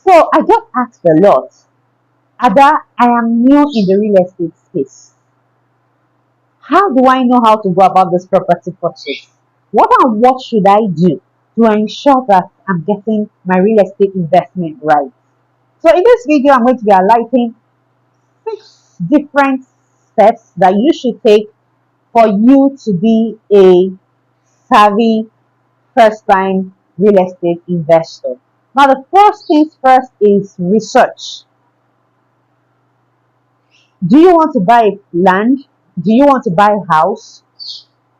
So I just asked a lot. Ada, I am new in the real estate space. How do I know how to go about this property purchase? What and what should I do to ensure that I'm getting my real estate investment right? So in this video, I'm going to be highlighting 6 different steps that you should take for you to be a savvy first time real estate investor. Now, the first things first is research. Do you want to buy land? Do you want to buy a house?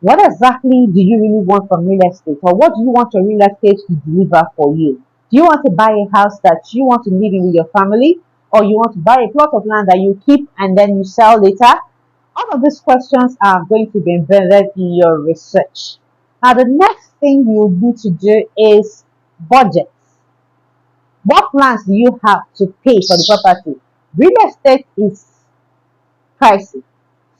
What exactly do you really want from real estate? Or what do you want your real estate to deliver for you? Do you want to buy a house that you want to live in with your family? Or you want to buy a plot of land that you keep and then you sell later? All of these questions are going to be embedded in your research. Now, the next thing you need to do is budget. What plans do you have to pay for the property? Real estate is pricey.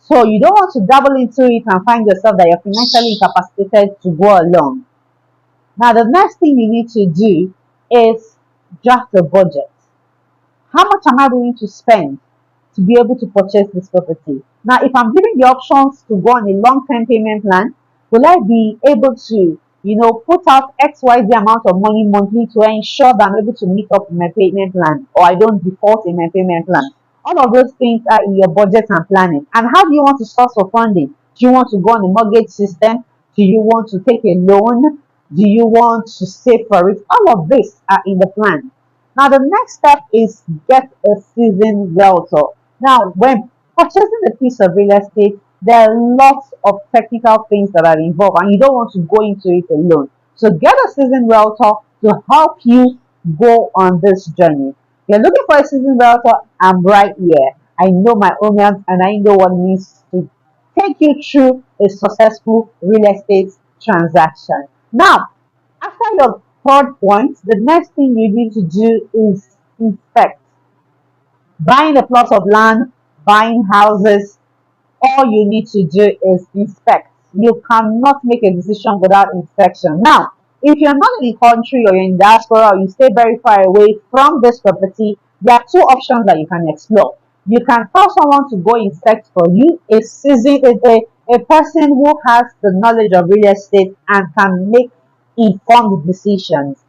So you don't want to dabble into it and find yourself that you're financially incapacitated to go along. Now, the next thing you need to do is draft a budget. How much am I willing to spend to be able to purchase this property? Now, if I'm given the options to go on a long-term payment plan, will I be able to, put out XYZ amount of money monthly to ensure that I'm able to meet up with my payment plan or I don't default in my payment plan? All of those things are in your budget and planning. And how do you want to source for funding? Do you want to go on a mortgage system? Do you want to take a loan? Do you want to save for it? All of this are in the plan. Now, the next step is get a seasoned realtor. Now, when purchasing a piece of real estate, there are lots of technical things that are involved, and you don't want to go into it alone. So, get a seasoned realtor to help you go on this journey. You're looking for a seasoned realtor, I'm right here. I know my audience and I know what it means to take you through a successful real estate transaction. Now, after your third point, the next thing you need to do is inspect. Buying a plot of land, buying houses, all you need to do is inspect. You cannot make a decision without inspection. Now, if you're not in the country or you're in diaspora or you stay very far away from this property, there are 2 options that you can explore. You can tell someone to go inspect for you, a person who has the knowledge of real estate and can make informed decisions.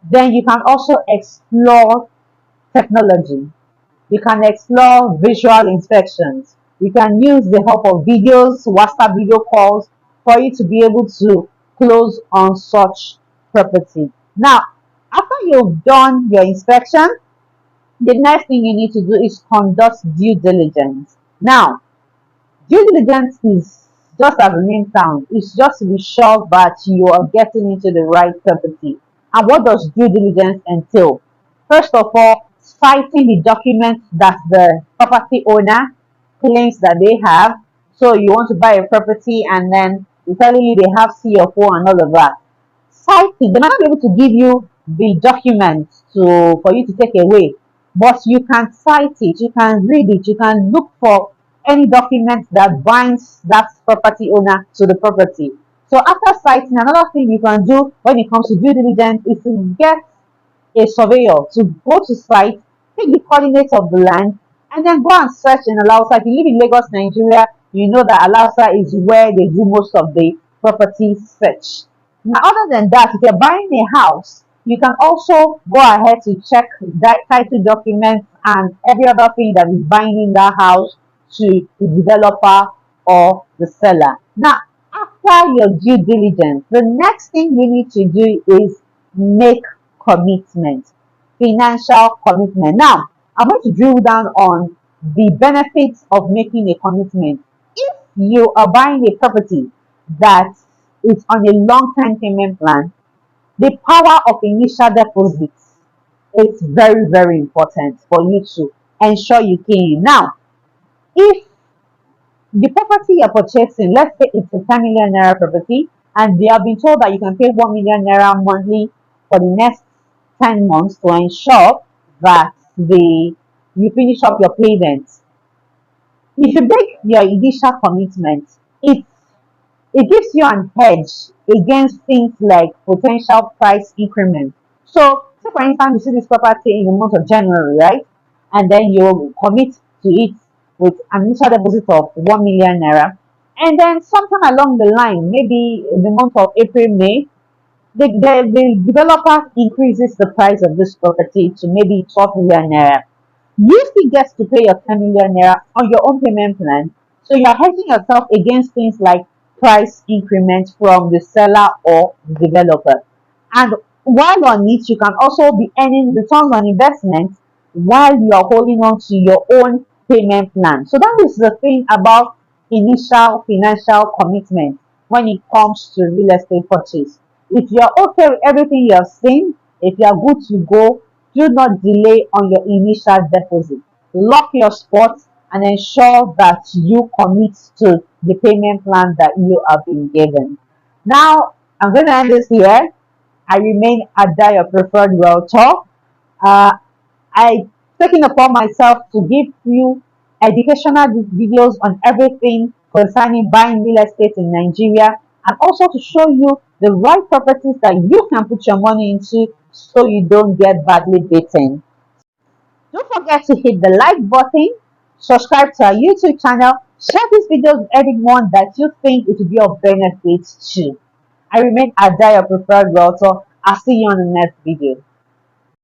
Then you can also explore technology. You can explore visual inspections. You can use the help of videos, WhatsApp video calls for you to be able to close on such property. Now, after you've done your inspection, the next thing you need to do is conduct due diligence. Now, due diligence is just as the name sounds, it's just to be sure that you are getting into the right property. And what does due diligence entail? First of all, citing the documents that the property owner claims that they have. So you want to buy a property and then they're telling you they have CFO and all of that. Citing, they might not be able to give you the documents for you to take away, but you can cite it, you can read it, you can look for any document that binds that property owner to the property. So after citing, another thing you can do when it comes to due diligence is to get a surveyor to go to site, take the coordinates of the land, and then go and search in Alausa. If you live in Lagos, Nigeria, you know that Alausa is where they do most of the property search. Now, other than that, if you're buying a house, you can also go ahead to check that title documents and every other thing that is binding that house to the developer or the seller. Now, after your due diligence, the next thing you need to do is make commitment, financial commitment. Now, I'm going to drill down on the benefits of making a commitment. If you are buying a property that is on a long-term payment plan, the power of initial deposits is very, very important for you to ensure you can. Now, if the property you're purchasing, let's say it's a 10 million naira property, and they have been told that you can pay 1 million naira monthly for the next 10 months to ensure that you finish up your payments. If you make your initial commitment, it gives you an hedge against things like potential price increment. So, say for instance, you see this property in the month of January, right? And then you commit to it with an initial deposit of 1 million naira. And then sometime along the line, maybe in the month of April, May, the developer increases the price of this property to maybe 12 million naira. You still get to pay your 10 million naira on your own payment plan. So you're hedging yourself against things like price increments from the seller or the developer. And while on it, you can also be earning returns on investment while you are holding on to your own payment plan. So that is the thing about initial financial commitment when it comes to real estate purchase. If you're okay with everything you have seen, if you are good to go, do not delay on your initial deposit. Lock your spot and ensure that you commit to the payment plan that you have been given. Now, I'm going to end this here. I remain Ada, your preferred realtor. Uh, I taking upon myself to give you educational videos on everything concerning buying real estate in Nigeria, and also to show you the right properties that you can put your money into so you don't get badly bitten. Don't forget to hit the like button, subscribe to our YouTube channel, share this video with everyone that you think it will be of benefit to. I remain Ada, your preferred realtor. I'll see you on the next video.